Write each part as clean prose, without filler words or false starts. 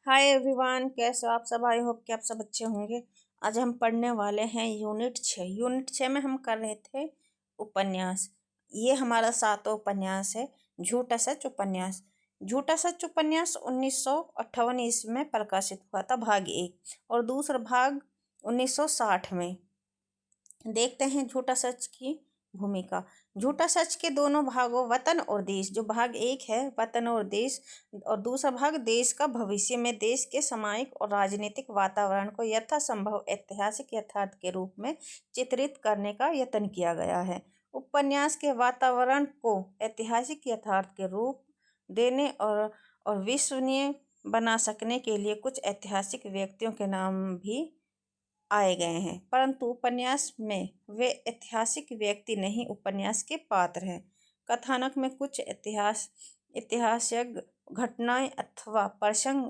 Hi everyone, कैसे हो आप सब। आई होप कि आप सब अच्छे होंगे। आज हम पढ़ने वाले हैं यूनिट 6 में हम कर रहे थे उपन्यास। ये हमारा 7वां उपन्यास है, झूठा सच उपन्यास। झूठा सच उपन्यास 1958 ईस्वी में प्रकाशित हुआ था, भाग 1, और दूसरा भाग 1960 में। देखते हैं झूठा सच की भूमिका। झूठा सच के दोनों भागों वतन और देश, जो भाग 1 है वतन और देश, और दूसरा भाग देश का भविष्य में देश के सामाजिक और राजनीतिक वातावरण को यथासंभव ऐतिहासिक यथार्थ के रूप में चित्रित करने का यत्न किया गया है। उपन्यास के वातावरण को ऐतिहासिक यथार्थ के रूप देने और विश्वसनीय बना सकने के लिए कुछ ऐतिहासिक व्यक्तियों के नाम भी आए गए हैं, परंतु उपन्यास में वे ऐतिहासिक व्यक्ति नहीं, उपन्यास के पात्र हैं। कथानक में कुछ ऐतिहासिक घटनाएं अथवा प्रसंग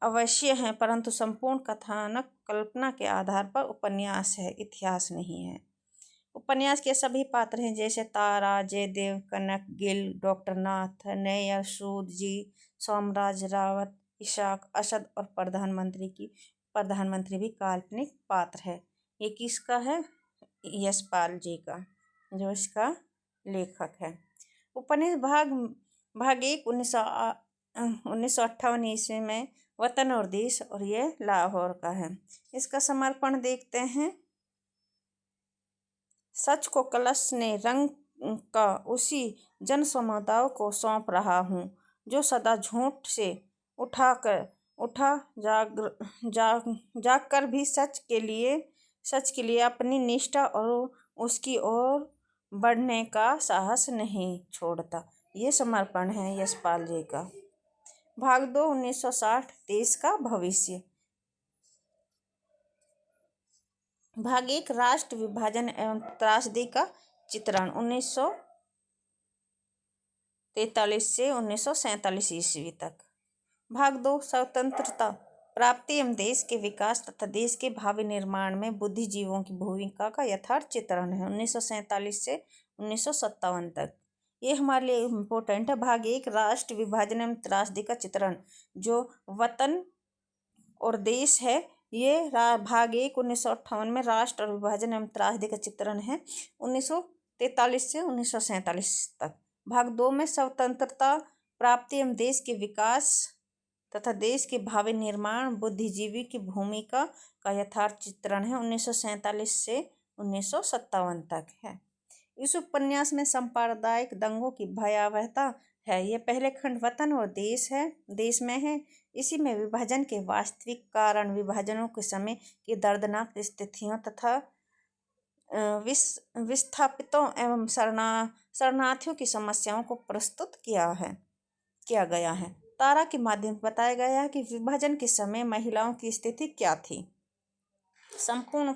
अवश्य हैं, परंतु संपूर्ण कथानक कल्पना के आधार पर उपन्यास है, इतिहास नहीं है। उपन्यास के सभी पात्र हैं, जैसे तारा, जयदेव, कनक, गिल, डॉक्टर नाथ, नैयर, सूद जी, सोमराज, रावत, इशाक, असद और प्रधानमंत्री भी काल्पनिक पात्र है। ये किसका है? यशपाल जी का, जो इसका लेखक है। उपन्यास भाग 1 1958 ईस्वी में वतन और देश, और ये लाहौर का है। इसका समर्पण देखते हैं। सच को कलश ने रंग का उसी जन समुदाय को सौंप रहा हूँ, जो सदा झूठ से उठा जाग कर भी सच के लिए अपनी निष्ठा और उसकी ओर बढ़ने का साहस नहीं छोड़ता। ये समर्पण है यशपाल जी का। भाग 2 1960 देश का भविष्य। भाग 1 राष्ट्र विभाजन एवं त्रासदी का चित्रण 1943 से 1947 ईस्वी तक। भाग 2 स्वतंत्रता प्राप्ति एवं देश के विकास तथा देश के भावी निर्माण में बुद्धिजीवियों की भूमिका का यथार्थ चित्रण है 1947 से 1957 तक। ये हमारे लिए इम्पोर्टेंट है। भाग 1 राष्ट्र विभाजन एवं त्रासदी का चित्रण, जो वतन और देश है। ये भाग 1 1958 में राष्ट्र और विभाजन एवं त्रासदी का चित्रण है 1943 से 1947 तक। भाग 2 में स्वतंत्रता प्राप्ति एवं देश के विकास तथा देश के भावी निर्माण बुद्धिजीवी की भूमिका का यथार्थ चित्रण है 1947 से 1957 तक है। इस उपन्यास में सांप्रदायिक दंगों की भयावहता है। ये पहले खंड वतन और देश में है। इसी में विभाजन के वास्तविक कारण, विभाजनों के समय की दर्दनाक स्थितियों तथा विस्थापितों एवं शरणार्थियों की समस्याओं को प्रस्तुत किया गया है। तारा के माध्यम से बताया गया है कि विभाजन के समय महिलाओं की स्थिति क्या थी। संपूर्ण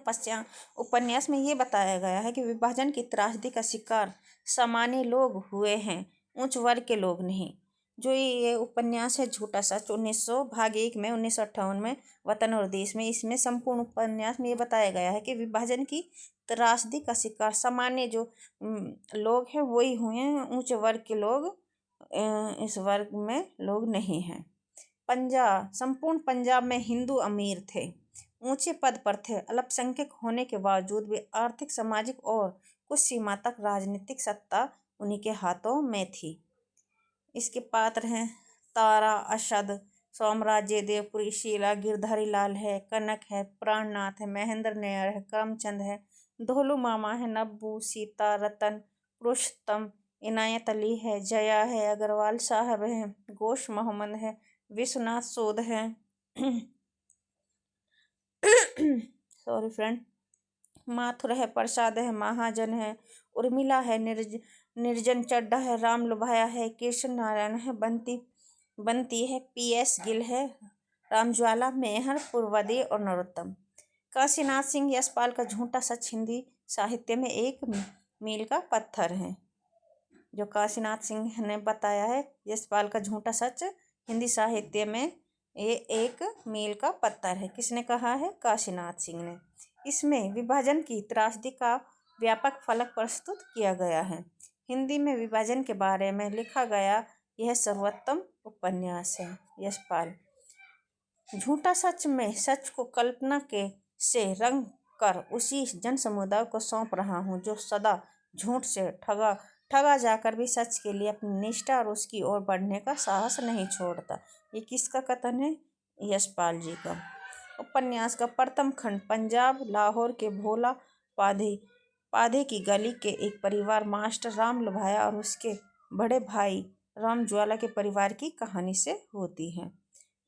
उपन्यास में ये बताया गया है कि विभाजन की त्रासदी का शिकार सामान्य लोग हुए हैं, उच्च वर्ग के लोग नहीं। जो ये उपन्यास है झूठा सच भाग 1 में 1958 में वतन और देश में, इसमें संपूर्ण उपन्यास में ये बताया गया है कि विभाजन की त्रासदी का शिकार सामान्य जो लोग हैं वही हुए हैं, उच्च वर्ग के लोग इस वर्ग में लोग नहीं हैं। संपूर्ण पंजाब में हिंदू अमीर थे, ऊंचे पद पर थे। अल्पसंख्यक होने के बावजूद भी आर्थिक, सामाजिक और कुछ सीमा तक राजनीतिक सत्ता उन्हीं के हाथों में थी। इसके पात्र हैं तारा, असद, सोमराज, जयदेवपुरी, शीला, गिरधारी लाल है, कनक है, प्राणनाथ है, महेंद्र नैयर है, करमचंद है, धोलू मामा है, नब्बू, सीता, रतन, पुरुषोत्तम, इनायत अली है, जया है, अग्रवाल साहब है, गोश मोहम्मद है, विश्वनाथ सूद है सॉरी फ्रेंड, माथुर है, प्रसाद है, महाजन है, उर्मिला है, निर्जन चड्ढा है, राम लुभाया है, कृष्ण नारायण है, बंती है, PS गिल है, रामज्वाला, मेहर, पूर्वदी और नरोत्तम। काशीनाथ सिंह यशपाल का झूठा सच हिंदी साहित्य में एक मील का पत्थर है। जो काशीनाथ सिंह ने बताया है, यशपाल का झूठा सच हिंदी साहित्य में ये एक मील का पत्थर है। किसने कहा है? काशीनाथ सिंह ने। इसमें विभाजन की त्रासदी का व्यापक फलक प्रस्तुत किया गया है। हिंदी में विभाजन के बारे में लिखा गया यह सर्वोत्तम उपन्यास है। यशपाल झूठा सच में सच को कल्पना के से रंग कर उसी जन समुदाय को सौंप रहा हूँ जो सदा झूठ से ठगा जाकर भी सच के लिए अपनी निष्ठा और उसकी ओर बढ़ने का साहस नहीं छोड़ता। ये किसका कथन है? यशपाल जी का। उपन्यास का प्रथम खंड पंजाब लाहौर के भोला पाधे पाधे की गली के एक परिवार मास्टर राम लुभाया और उसके बड़े भाई राम ज्वाला के परिवार की कहानी से होती है।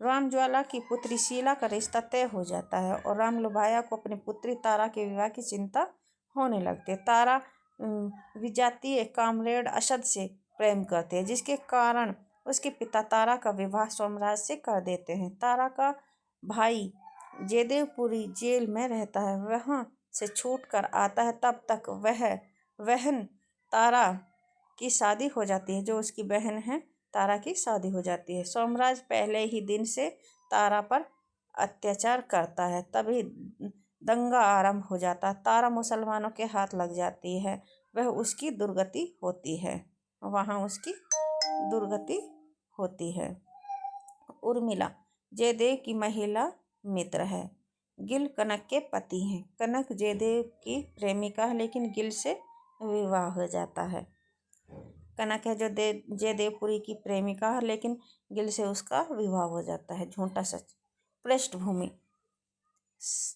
राम ज्वाला की पुत्री शीला का रिश्ता तय हो जाता है और राम लुभाया को अपनी पुत्री तारा के विवाह की चिंता होने लगती है। तारा विजातीय कामरेड असद से प्रेम करती है जिसके कारण उसके पिता तारा का विवाह सोमराज से कर देते हैं। तारा का भाई जयदेवपुरी जेल में रहता है, वहाँ से छूट कर आता है। तब तक वह बहन तारा की शादी हो जाती है, जो उसकी बहन है तारा की शादी हो जाती है। सोमराज पहले ही दिन से तारा पर अत्याचार करता है, तभी दंगा आरंभ हो जाता है। तारा मुसलमानों के हाथ लग जाती है, वह उसकी दुर्गति होती है, वहाँ उसकी दुर्गति होती है। उर्मिला जयदेव की महिला मित्र है। गिल कनक के पति हैं। कनक जयदेव की प्रेमिका है, लेकिन गिल से विवाह हो जाता है। कनक है जो जयदेवपुरी की प्रेमिका है, लेकिन गिल से उसका विवाह हो जाता है। झूठा सच। पृष्ठभूमि।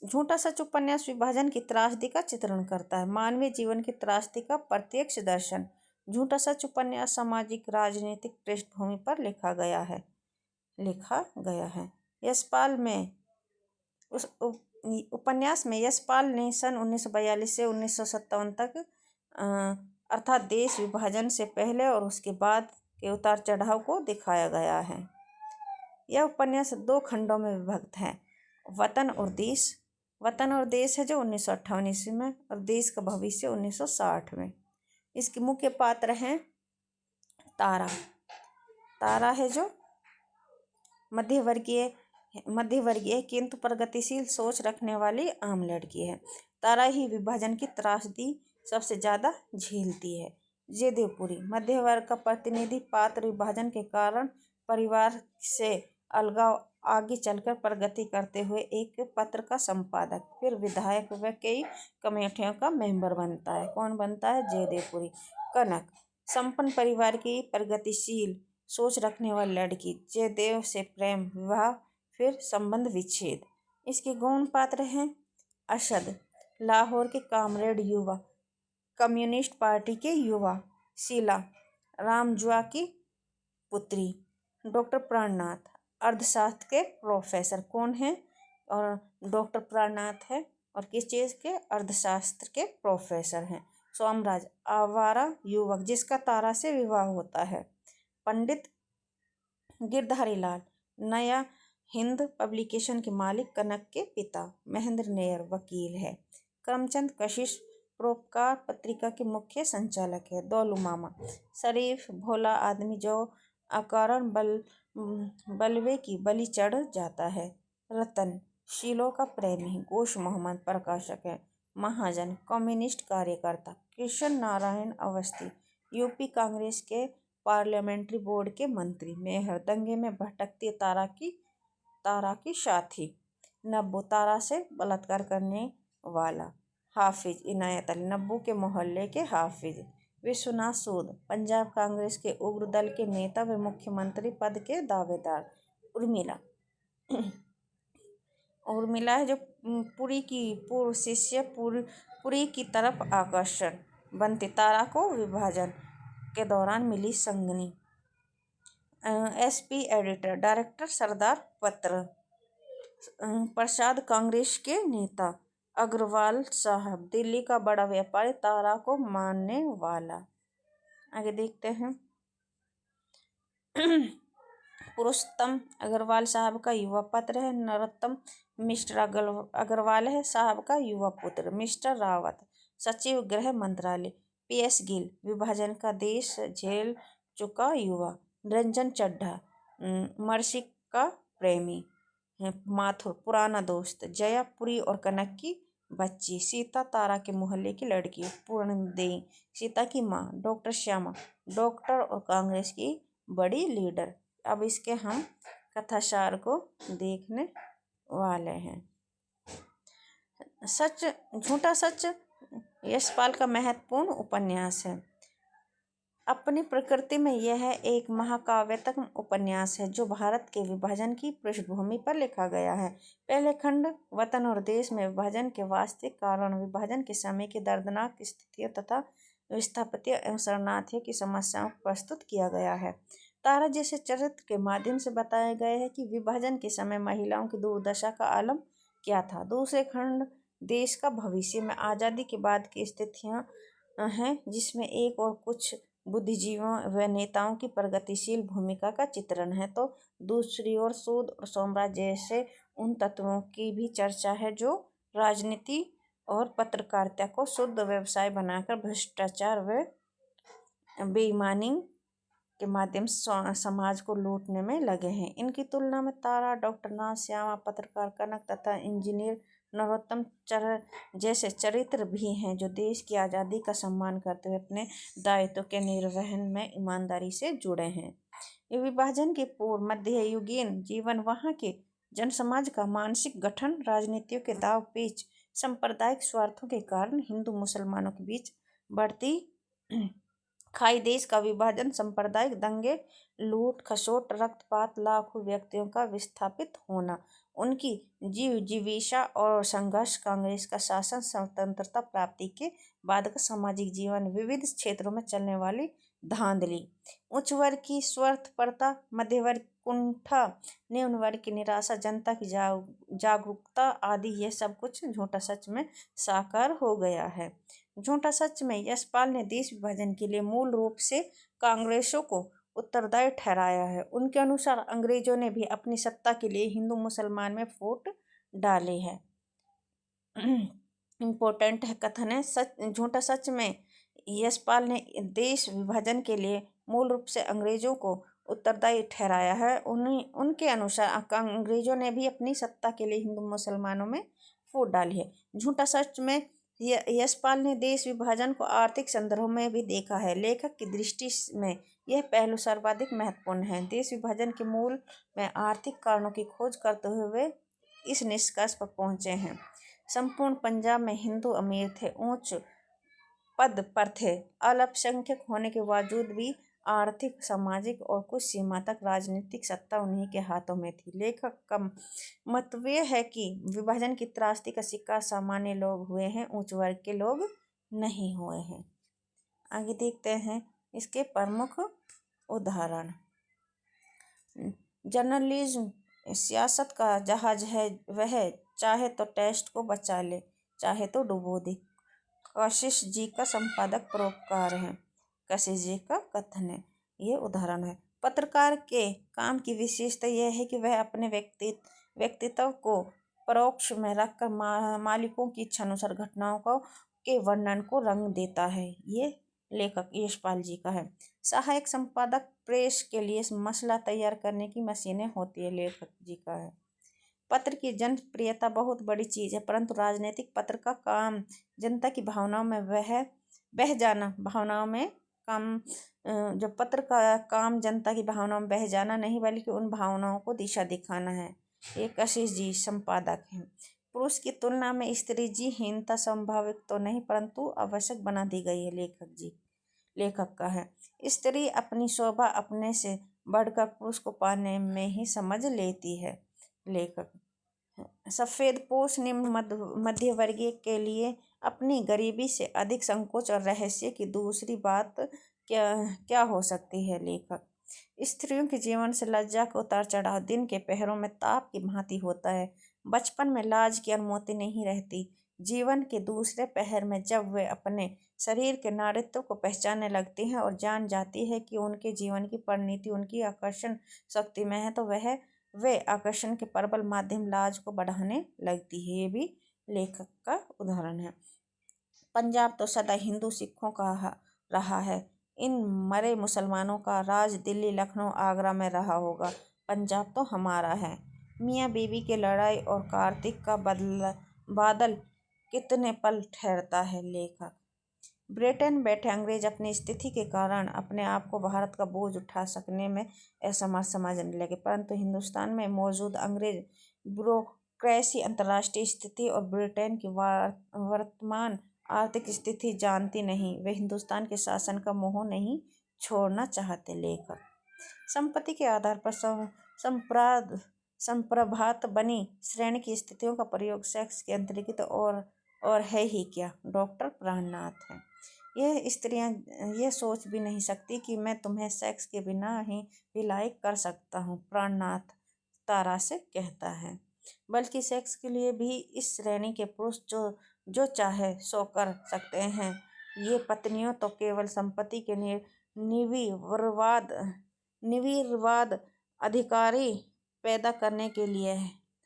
झूठा सच उपन्यास विभाजन की त्रासदी का चित्रण करता है, मानवीय जीवन की त्रासदी का प्रत्यक्ष दर्शन। झूठा सच उपन्यास सामाजिक राजनीतिक पृष्ठभूमि पर लिखा गया है। यशपाल में उस उपन्यास में यशपाल ने सन 1942 से 1957 तक अर्थात देश विभाजन से पहले और उसके बाद के उतार चढ़ाव को दिखाया गया है। यह उपन्यास 2 खंडों में विभक्त है, वतन और देश। वतन और देश है जो 1958 ईस्वी में और देश का भविष्य 1960 में। इसके मुख्य पात्र हैं तारा है जो मध्यवर्गीय किंतु प्रगतिशील सोच रखने वाली आम लड़की है। तारा ही विभाजन की त्रासदी सबसे ज़्यादा झेलती है। जयदेवपुरी मध्य वर्ग का प्रतिनिधि पात्र विभाजन के कारण परिवार से अलगाव, आगे चलकर प्रगति करते हुए एक पत्र का संपादक, फिर विधायक व कई कमेटियों का मेंबर बनता है। कौन बनता है? जयदेवपुरी। कनक संपन्न परिवार की प्रगतिशील सोच रखने वाली लड़की, जयदेव से प्रेम, विवाह, फिर संबंध विच्छेद। इसके गौण पात्र हैं असद लाहौर के कामरेड युवा, कम्युनिस्ट पार्टी के युवा, शीला रामजुआ की पुत्री, डॉक्टर प्राणनाथ अर्थशास्त्र के प्रोफेसर। कौन है? और डॉक्टर प्राणनाथ है और किस चीज़ के? अर्थशास्त्र के प्रोफेसर हैं। सोमराज आवारा युवक जिसका तारा से विवाह होता है। पंडित गिरधारी लाल नया हिंद पब्लिकेशन के मालिक कनक के पिता। महेंद्र नेयर वकील है। करमचंद कशिश परोपकार पत्रिका के मुख्य संचालक है। दौलू मामा शरीफ भोला आदमी जो अकारण बलवे की बलि चढ़ जाता है। रतन शीलो का प्रेमी। गोश मोहम्मद प्रकाशक है। महाजन कम्युनिस्ट कार्यकर्ता। कृष्ण नारायण अवस्थी यूपी कांग्रेस के पार्लियामेंट्री बोर्ड के मंत्री। मेहर दंगे में भटकती तारा की साथी। नब्बू तारा से बलात्कार करने वाला। हाफिज इनायत अली नब्बू के मोहल्ले के हाफिज। विश्वनाथ सूद पंजाब कांग्रेस के उग्र दल के नेता व मुख्यमंत्री पद के दावेदार। उर्मिला है जो पुरी की पूर्व शिष्य, पुरी की तरफ आकर्षण बनती तारा को विभाजन के दौरान मिली संगनी। SP एडिटर डायरेक्टर सरदार पत्र प्रसाद कांग्रेस के नेता। अग्रवाल साहब दिल्ली का बड़ा व्यापारी तारा को मानने वाला। आगे देखते हैं। पुरुषोत्तम अग्रवाल साहब का युवा पुत्र है। नरोत्तम मिस्टर अग्रवाल है साहब का युवा पुत्र। मिस्टर रावत सचिव गृह मंत्रालय। PS गिल विभाजन का देश झेल चुका युवा। निरंजन चड्ढा मर्सी का प्रेमी। माथुर पुराना दोस्त। जया पुरी और कनक की बच्ची। सीता तारा के मोहल्ले की लड़की। पूर्णदेवी सीता की माँ। डॉक्टर श्यामा डॉक्टर और कांग्रेस की बड़ी लीडर। अब इसके हम कथासार को देखने वाले हैं। सच झूठा सच यशपाल का महत्वपूर्ण उपन्यास है। अपनी प्रकृति में यह एक महाकाव्यात्मक उपन्यास है जो भारत के विभाजन की पृष्ठभूमि पर लिखा गया है। पहले खंड वतन और देश में विभाजन के वास्तविक कारण, विभाजन के समय की दर्दनाक स्थितियों तथा विस्थापितों एवं शरणार्थियों की समस्याओं को प्रस्तुत किया गया है। तारा जैसे चरित्र के माध्यम से बताया गया है कि विभाजन के समय महिलाओं की दुर्दशा का आलम क्या था। दूसरे खंड देश का भविष्य में आज़ादी के बाद की स्थितियाँ हैं, जिसमें एक और कुछ बुद्धिजीवियों व नेताओं की प्रगतिशील भूमिका का चित्रण है, तो दूसरी ओर सूद और साम्राज्य जैसे उन तत्वों की भी चर्चा है जो राजनीति और पत्रकारिता को शुद्ध व्यवसाय बनाकर भ्रष्टाचार व बेईमानी के माध्यम से समाज को लूटने में लगे हैं। इनकी तुलना में तारा, डॉक्टर नाथ श्यामा, पत्रकार कनक तथा इंजीनियर नरोत्तम जैसे चरित्र भी हैं जो देश की आज़ादी का सम्मान करते हुए अपने दायित्व के निर्वहन में ईमानदारी से जुड़े हैं। विभाजन के पूर्व मध्ययुगीन जीवन, वहाँ के जनसमाज का मानसिक गठन, राजनीतियों के दाव पेच, सांप्रदायिक स्वार्थों के कारण हिंदू मुसलमानों के बीच बढ़ती खाई, देश का विभाजन, सांप्रदायिक दंगे, लूट खसोट, रक्तपात, लाखों व्यक्तियों का विस्थापित होना, उनकी जीविका और संघर्ष, कांग्रेस का शासन, स्वतंत्रता प्राप्ति के बाद का सामाजिक जीवन, विविध क्षेत्रों में चलने वाली धांधली, उच्च वर्ग की स्वार्थपरता, मध्य वर्ग कुंठा, निम्न वर्ग की निराशा, जनता की जागरूकता आदि, ये सब कुछ झूठा सच में साकार हो गया है। झूठा सच में यशपाल ने देश विभाजन के लिए मूल रूप से कांग्रेसों को उत्तरदायी ठहराया है। उनके अनुसार अंग्रेजों ने भी अपनी सत्ता के लिए हिंदू मुसलमान में फूट डाली है। इम्पोर्टेंट है कथन है। झूठा सच में यशपाल ने देश विभाजन के लिए मूल रूप से अंग्रेजों को उत्तरदायी ठहराया है। उनके अनुसार अंग्रेजों ने भी अपनी सत्ता के लिए हिंदू मुसलमानों में फूट डाली है। झूठा सच में यशपाल ने देश विभाजन को आर्थिक संदर्भ में भी देखा है। लेखक की दृष्टि में यह पहलू सर्वाधिक महत्वपूर्ण है। देश विभाजन के मूल में आर्थिक कारणों की खोज करते हुए वे इस निष्कर्ष पर पहुंचे हैं। संपूर्ण पंजाब में हिंदू अमीर थे, उच्च पद पर थे, अल्पसंख्यक होने के बावजूद भी आर्थिक, सामाजिक और कुछ सीमा तक राजनीतिक सत्ता उन्हीं के हाथों में थी। लेखक का मतव्य है कि विभाजन की त्रासदी का शिकार सामान्य लोग हुए हैं, उच्च वर्ग के लोग नहीं हुए हैं। आगे देखते हैं इसके प्रमुख उदाहरण। जर्नलिज्म सियासत का जहाज है, वह चाहे तो टेस्ट को बचा ले, चाहे तो डुबो दे। कशिश जी का संपादक परोपकार है। कशिश जी का कथन है, ये उदाहरण है। पत्रकार के काम की विशेषता यह है कि वह अपने व्यक्तित्व को परोक्ष में रखकर मालिकों की इच्छानुसार घटनाओं के वर्णन को रंग देता है। ये लेखक यशपाल जी का है। सहायक संपादक प्रेस के लिए मसला तैयार करने की मशीनें होती है, लेखक जी का है। पत्र की जनप्रियता बहुत बड़ी चीज़ है, परंतु राजनीतिक पत्र का काम जनता की भावनाओं में बह जाना, भावनाओं में काम, जो पत्र का काम जनता की भावनाओं में बह जाना नहीं, बल्कि उन भावनाओं को दिशा दिखाना है। ये कशिश जी संपादक हैं। पुरुष की तुलना में स्त्री जी हीनता संभावित तो नहीं, परंतु आवश्यक बना दी गई है, लेखक का है। स्त्री अपनी शोभा अपने से बढ़कर पुरुष को पाने में ही समझ लेती है, लेखक। सफेदपोश निम्न मध्य वर्गीय के लिए अपनी गरीबी से अधिक संकोच और रहस्य की दूसरी बात क्या हो सकती है, लेखक। स्त्रियों के जीवन से लज्जा का उतार चढ़ाव दिन के पहरों में ताप की भांति होता है। बचपन में लाज की अनुमति नहीं रहती। जीवन के दूसरे पहर में जब वे अपने शरीर के नारीत्व को पहचानने लगती हैं और जान जाती है कि उनके जीवन की परिणति उनकी आकर्षण शक्ति में है, तो वे आकर्षण के प्रबल माध्यम लाज को बढ़ाने लगती है। ये भी लेखक का उदाहरण है। पंजाब तो सदा हिंदू सिखों का रहा है। इन मरे मुसलमानों का राज दिल्ली, लखनऊ, आगरा में रहा होगा। पंजाब तो हमारा है। मियाँ बीवी की लड़ाई और कार्तिक का बादल कितने पल ठहरता है, लेखक। ब्रिटेन बैठे अंग्रेज अपनी स्थिति के कारण अपने आप को भारत का बोझ उठा सकने में असमर्थ समझने लगे, परंतु हिंदुस्तान में मौजूद अंग्रेज ब्यूरोक्रेसी अंतर्राष्ट्रीय स्थिति और ब्रिटेन की वर्तमान आर्थिक स्थिति जानती नहीं। वे हिंदुस्तान के शासन का मोह नहीं छोड़ना चाहते। लेखक संपत्ति के आधार पर संप्रभात बनी श्रेणी की स्थितियों का प्रयोग सेक्स के अंतर्गत और है ही क्या। डॉक्टर प्राणनाथ है। यह स्त्रियां यह सोच भी नहीं सकती कि मैं तुम्हें सेक्स के बिना ही भी लायक कर सकता हूँ, प्राणनाथ तारा से कहता है। बल्कि सेक्स के लिए भी इस श्रेणी के पुरुष जो चाहे सो कर सकते हैं। ये पत्नियों तो केवल संपत्ति के निर्विवाद अधिकारी पैदा करने के लिए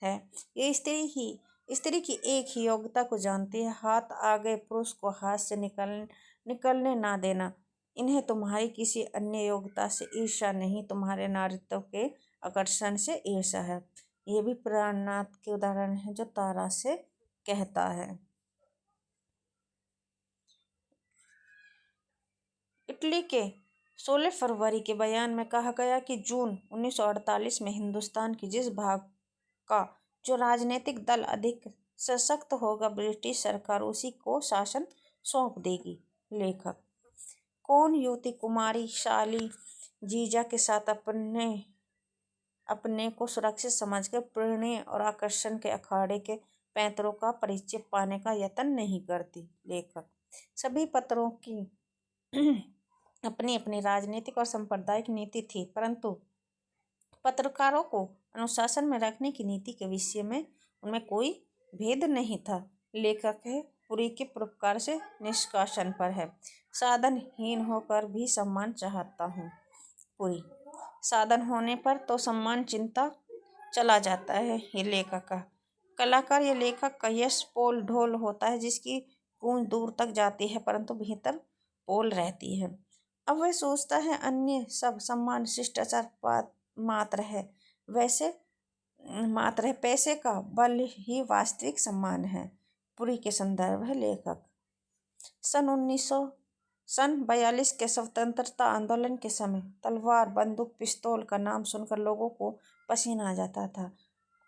है। ये स्त्री की एक ही योग्यता को जानती है, हाथ आ गए पुरुष को हाथ से निकलने ना देना। इन्हें तुम्हारी किसी अन्य योग्यता से ईर्ष्या नहीं, तुम्हारे नारीत्व के आकर्षण से ईर्ष्या है। ये भी प्राणनाथ के उदाहरण है जो तारा से कहता है। इटली के 16 फरवरी के बयान में कहा गया कि जून 1948 में हिंदुस्तान की जिस भाग का जो राजनीतिक दल अधिक सशक्त होगा, ब्रिटिश सरकार उसी को शासन सौंप देगी। लेखक कौन युवती कुमारी शाली जीजा के साथ अपने को सुरक्षित समझकर प्रणय और आकर्षण के अखाड़े के पैंतरों का परिचय पाने का यत्न नहीं करती। लेखक सभी पत्रों की अपनी अपनी राजनीतिक और सांप्रदायिक नीति थी, परंतु पत्रकारों को अनुशासन में रखने की नीति के विषय में उनमें कोई भेद नहीं था। लेखक है पुरी के परोपकार से निष्कासन पर है। साधनहीन होकर भी सम्मान चाहता हूँ। पुरी साधन होने पर तो सम्मान चिंता चला जाता है। ये लेखक का कलाकार, ये लेखक का यश पोल ढोल होता है जिसकी गूंज दूर तक जाती है परंतु भीतर पोल रहती है। अब वह सोचता है अन्य सब सम्मान शिष्टाचार मात्र है, पैसे का बल ही वास्तविक सम्मान है। पुरी के संदर्भ है। लेखक सन 42 के स्वतंत्रता आंदोलन के समय तलवार, बंदूक, पिस्तौल का नाम सुनकर लोगों को पसीना आ जाता था।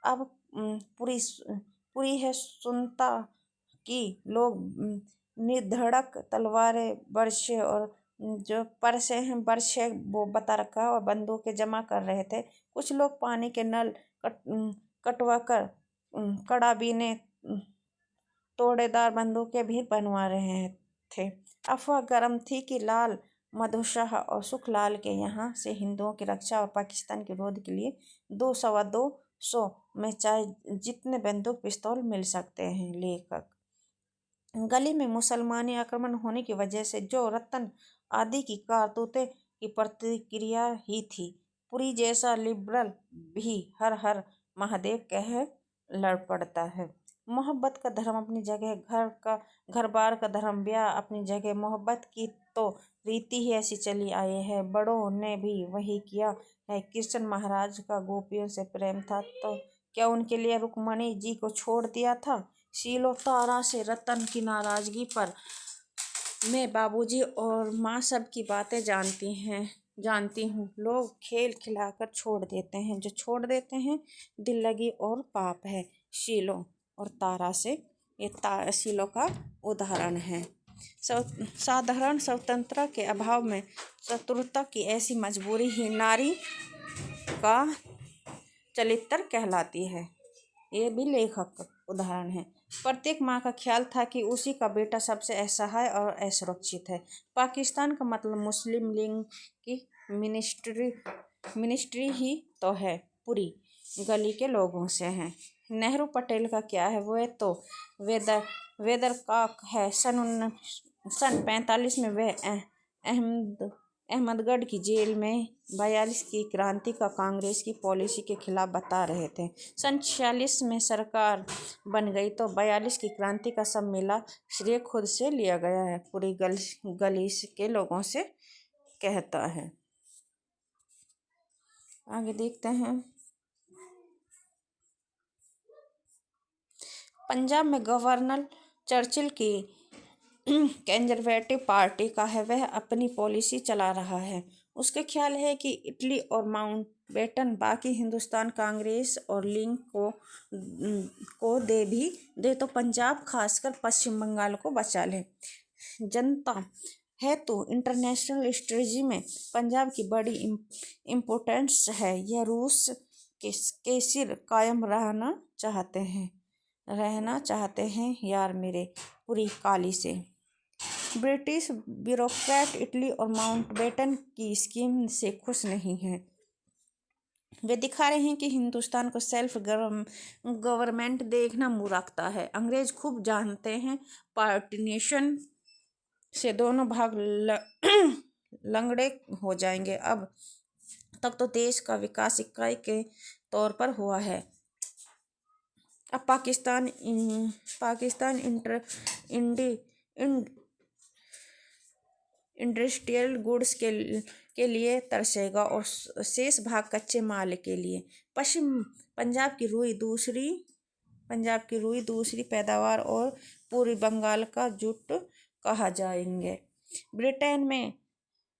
अब पुरी है सुनता कि लोग निर्धड़क तलवारें, बर्छे और जो परसे हैं बर्छे वो बता रखा और बंदूकें जमा कर रहे थे। कुछ लोग पानी के नल कटवा कर कड़ाबीने तोड़ेदार बंदूकें भी बनवा रहे थे। अफवाह गर्म थी कि लाल मधुशाह और सुखलाल के यहाँ से हिंदुओं की रक्षा और पाकिस्तान के विरोध के लिए 200 में चाहे जितने बंदूक पिस्तौल मिल सकते हैं। लेखक गली में मुसलमानी आक्रमण होने की वजह से जो रतन आदि की कारतूतें की प्रतिक्रिया ही थी। पुरी जैसा लिबरल भी हर हर महादेव कह लड़ पड़ता है। मोहब्बत का धर्म अपनी जगह, घर बार का धर्म, ब्याह अपनी जगह। मोहब्बत की तो रीति ही ऐसी चली आई है, बड़ों ने भी वही किया है। कृष्ण महाराज का गोपियों से प्रेम था तो क्या उनके लिए रुक्मणी जी को छोड़ दिया था? शीलो तारा से रतन की नाराजगी पर मैं बाबूजी और माँ सब की बातें जानती हूँ। लोग खेल खिलाकर छोड़ देते हैं, जो छोड़ देते हैं दिल लगी और पाप है। शीलो और तारा से ये शीलो का उदाहरण है। साधारण स्वतंत्रता के अभाव में चतुरता की ऐसी मजबूरी ही नारी का चरित्र कहलाती है। ये भी लेखक का उदाहरण है। प्रत्येक माँ का ख्याल था कि उसी का बेटा सबसे असहाय और असुरक्षित है। पाकिस्तान का मतलब मुस्लिम लीग की मिनिस्ट्री ही तो है। पूरी गली के लोगों से है। नेहरू पटेल का क्या है? वह तो वेदरकॉक है। सन 45 में वह अहमदगढ़ की जेल में 42 की क्रांति का कांग्रेस की पॉलिसी के खिलाफ बता रहे थे। सन 46 में सरकार बन गई तो 42 की क्रांति का सब मिला श्रेय खुद से लिया गया है। पूरी गली के लोगों से कहता है। आगे देखते हैं। पंजाब में गवर्नर चर्चिल की कंजर्वेटिव पार्टी का है, वह अपनी पॉलिसी चला रहा है। उसका ख्याल है कि इटली और माउंटबेटन बाकी हिंदुस्तान कांग्रेस और लीग को दे तो पंजाब खासकर पश्चिम बंगाल को बचा ले। जनता है तो इंटरनेशनल स्ट्रेटजी में पंजाब की बड़ी इम्पोर्टेंस है। यह रूस के सिर कायम रहना चाहते हैं यार मेरे पूरी काली से। ब्रिटिश ब्यूरोक्रेट इटली और माउंटबेटन की स्कीम से खुश नहीं हैं। वे दिखा रहे हैं कि हिंदुस्तान को सेल्फ गवर्नमेंट देखना मूर्खता है। अंग्रेज खूब जानते हैं पार्टीशन से दोनों भाग लंगड़े हो जाएंगे। अब तक तो देश का विकास इकाई के तौर पर हुआ है। अब पाकिस्तान इंडस्ट्रियल गुड्स के लिए तरसेगा और शेष भाग कच्चे माल के लिए। पंजाब की रुई दूसरी पैदावार और पूर्वी बंगाल का जूट कहा जाएंगे।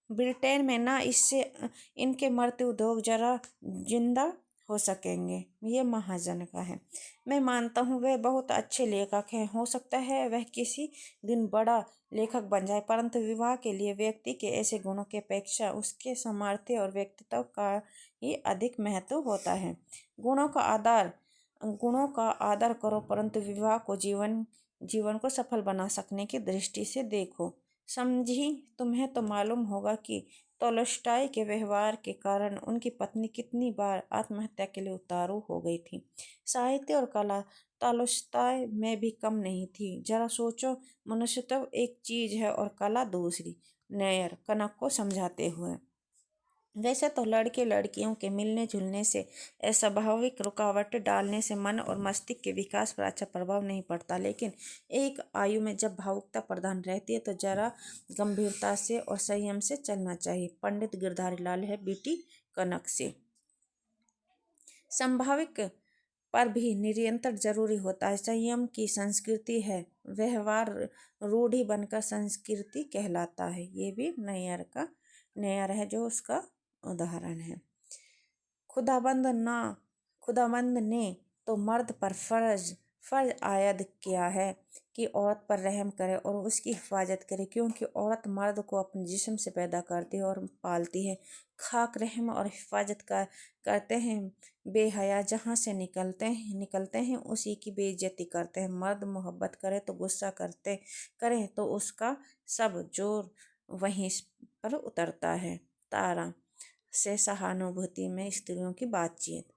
ब्रिटेन में ना इससे इनके मरते उद्योग जरा जिंदा हो सकेंगे। ये महाजन का है। मैं मानता हूँ वह बहुत अच्छे लेखक हैं। हो सकता है वह किसी दिन बड़ा लेखक बन जाए, परंतु विवाह के लिए व्यक्ति के ऐसे गुणों की अपेक्षा उसके सामर्थ्य और व्यक्तित्व का ही अधिक महत्व होता है। गुणों का आदर करो, परंतु विवाह को जीवन को सफल बना सकने की दृष्टि से देखो। समझी, तुम्हें तो मालूम होगा कि तोल्स्टॉय के व्यवहार के कारण उनकी पत्नी कितनी बार आत्महत्या के लिए उतारू हो गई थी। साहित्य और कला तोल्स्टॉय में भी कम नहीं थी। जरा सोचो, मनुष्यत्व एक चीज है और कला दूसरी। नेयर कनक को समझाते हुए। वैसे तो लड़के लड़कियों के मिलने जुलने से अस्वाभाविक रुकावटें डालने से मन और मस्तिष्क के विकास पर अच्छा प्रभाव नहीं पड़ता, लेकिन एक आयु में जब भावुकता प्रधान रहती है तो जरा गंभीरता से और संयम से चलना चाहिए। पंडित गिरधारी लाल है बीटी कनक से। संभाविक पर भी निरंतर जरूरी होता है। संयम की संस्कृति है, व्यवहार रूढ़ी बनकर संस्कृति कहलाता है। ये भी नैयर है जो उसका उदाहरण है। खुदाबंद ने तो मर्द पर फर्ज आयद किया है कि औरत पर रहम करे और उसकी हिफाजत करे, क्योंकि औरत मर्द को अपने जिस्म से पैदा करती है और पालती है। खाक रहम और हिफाजत करते हैं बेहया जहाँ से निकलते हैं उसी की बेइज्जती करते हैं। मर्द मोहब्बत करे तो गुस्सा करे तो उसका सब जोर वहीं पर उतरता है। तारा से सहानुभूति में स्त्रियों की बातचीत।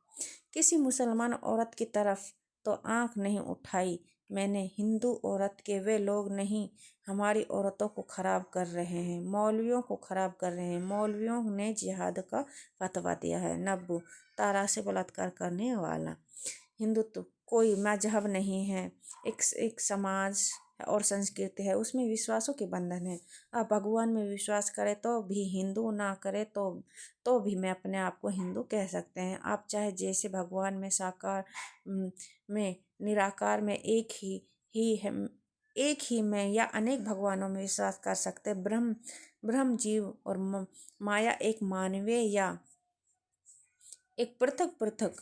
किसी मुसलमान औरत की तरफ तो आंख नहीं उठाई मैंने। हिंदू औरत के वे लोग नहीं हमारी औरतों को खराब कर रहे हैं, मौलवियों को खराब कर रहे हैं। मौलवियों ने जिहाद का फतवा दिया है। नब्बू तारा से बलात्कार करने वाला। हिंदुत्व कोई मजहब नहीं है, एक समाज और संस्कृति है, उसमें विश्वासों के बंधन है। आप भगवान में विश्वास करें तो भी, हिंदू ना करें तो भी मैं अपने आप को हिंदू कह सकते हैं। आप चाहे जैसे भगवान में साकार में निराकार में एक ही में या अनेक भगवानों में विश्वास कर सकते। ब्रह्म जीव और माया एक मानवीय या एक पृथक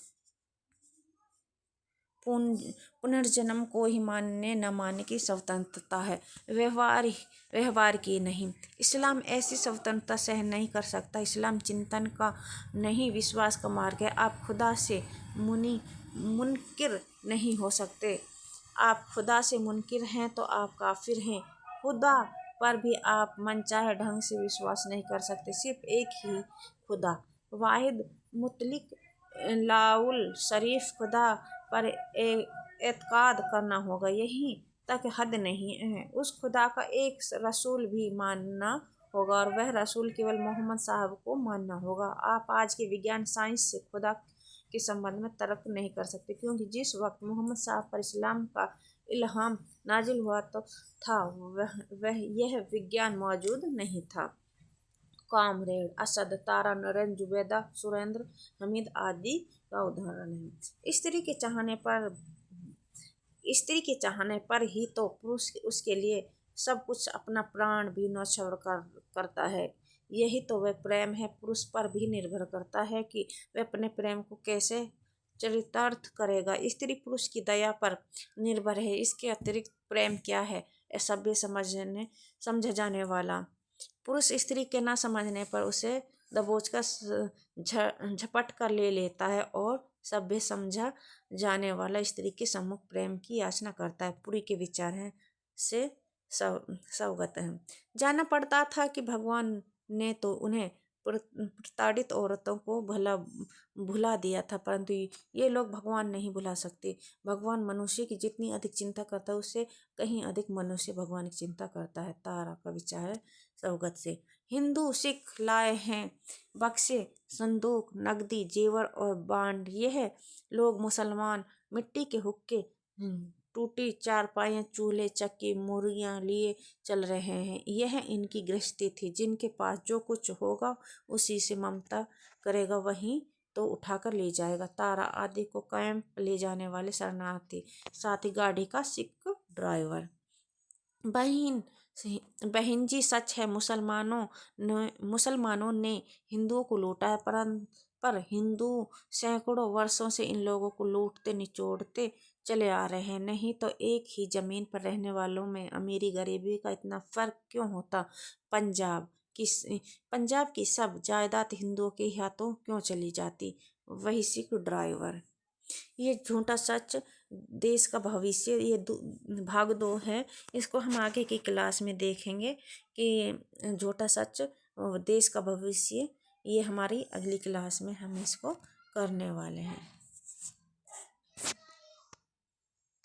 पुनर्जन्म को ही मानने न मानने की स्वतंत्रता है, व्यवहार की नहीं। इस्लाम ऐसी स्वतंत्रता सहन नहीं कर सकता। इस्लाम चिंतन का नहीं, विश्वास का मार्ग है। आप खुदा से मुनकिर नहीं हो सकते। आप खुदा से मुनकिर हैं तो आप काफिर हैं। खुदा पर भी आप मनचाहे ढंग से विश्वास नहीं कर सकते। सिर्फ एक ही खुदा, वाहिद मुतलिक लाउल शरीफ खुदा पर एतकाद करना होगा। यही तक हद नहीं है, उस खुदा का एक रसूल भी मानना होगा और वह रसूल केवल मोहम्मद साहब को मानना होगा। आप आज के विज्ञान साइंस से खुदा के संबंध में तर्क नहीं कर सकते, क्योंकि जिस वक्त मोहम्मद साहब पर इस्लाम का इल्हाम नाजिल हुआ तो था वह यह विज्ञान मौजूद नहीं था। कामरेड असद, तारा, नरेंद्र, जुबैदा, सुरेंद्र, हमीद आदि का उदाहरण है। स्त्री के चाहने पर ही तो पुरुष उसके लिए सब कुछ अपना प्राण भी न्यौछावर करता है। यही तो वह प्रेम है। पुरुष पर भी निर्भर करता है कि वह अपने प्रेम को कैसे चरितार्थ करेगा। स्त्री पुरुष की दया पर निर्भर है। इसके अतिरिक्त प्रेम क्या है, सभ्य समझे जाने वाला। पुरुष स्त्री के ना समझने पर उसे दबोच कर झपट कर ले लेता है और सभ्य समझा जाने वाला स्त्री के सम्मुख प्रेम की याचना करता है। पुरी के विचार हैं से सवगत है। जाना पड़ता था कि भगवान ने तो उन्हें प्रताड़ित औरतों को भुला दिया था, परंतु ये लोग भगवान नहीं भुला सकते। भगवान मनुष्य की जितनी अधिक चिंता करता है उससे कहीं अधिक मनुष्य भगवान की चिंता करता है। तारा का विचार है सवगत से। हिंदू सिख लाए हैं बक्से, संदूक, नकदी, जेवर और बांड। यह लोग मुसलमान मिट्टी के हुक्के, टूटी चारपाइयाँ, चूल्हे, चक्की, मुर्गियाँ लिए चल रहे हैं। यह इनकी गृहस्थी थी। जिनके पास जो कुछ होगा उसी से ममता करेगा, वहीं तो उठाकर ले जाएगा। तारा आदि को कैंप ले जाने वाले शरणार्थी, साथ ही गाड़ी का सिख ड्राइवर। बहन जी सच है, मुसलमानों ने हिंदुओं को लूटा है, पर हिंदू सैकड़ों वर्षों से इन लोगों को लूटते निचोड़ते चले आ रहे हैं। नहीं तो एक ही जमीन पर रहने वालों में अमीरी गरीबी का इतना फर्क क्यों होता। पंजाब की सब जायदाद हिंदुओं के हाथों क्यों चली जाती। वही सिख ड्राइवर। ये झूठा सच देश का भविष्य, ये भाग 2 है। इसको हम आगे की क्लास में देखेंगे कि झूठा सच देश का भविष्य। ये हमारी अगली क्लास में हम इसको करने वाले हैं।